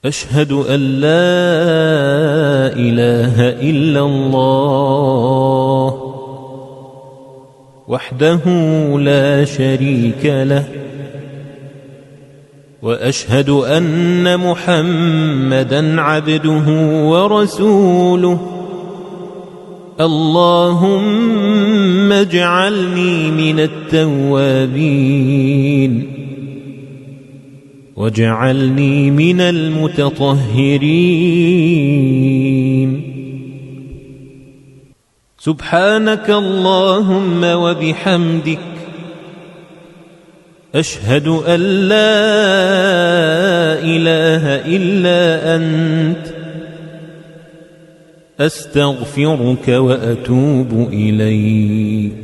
أشهد أن لا إله إلا الله وحده لا شريك له، وأشهد أن محمدًا عبده ورسوله. اللهم اجعلني من التوابين واجعلني من المتطهرين. سبحانك اللهم وبحمدك، أشهد أن لا إله إلا أنت، أستغفرك وأتوب إليك.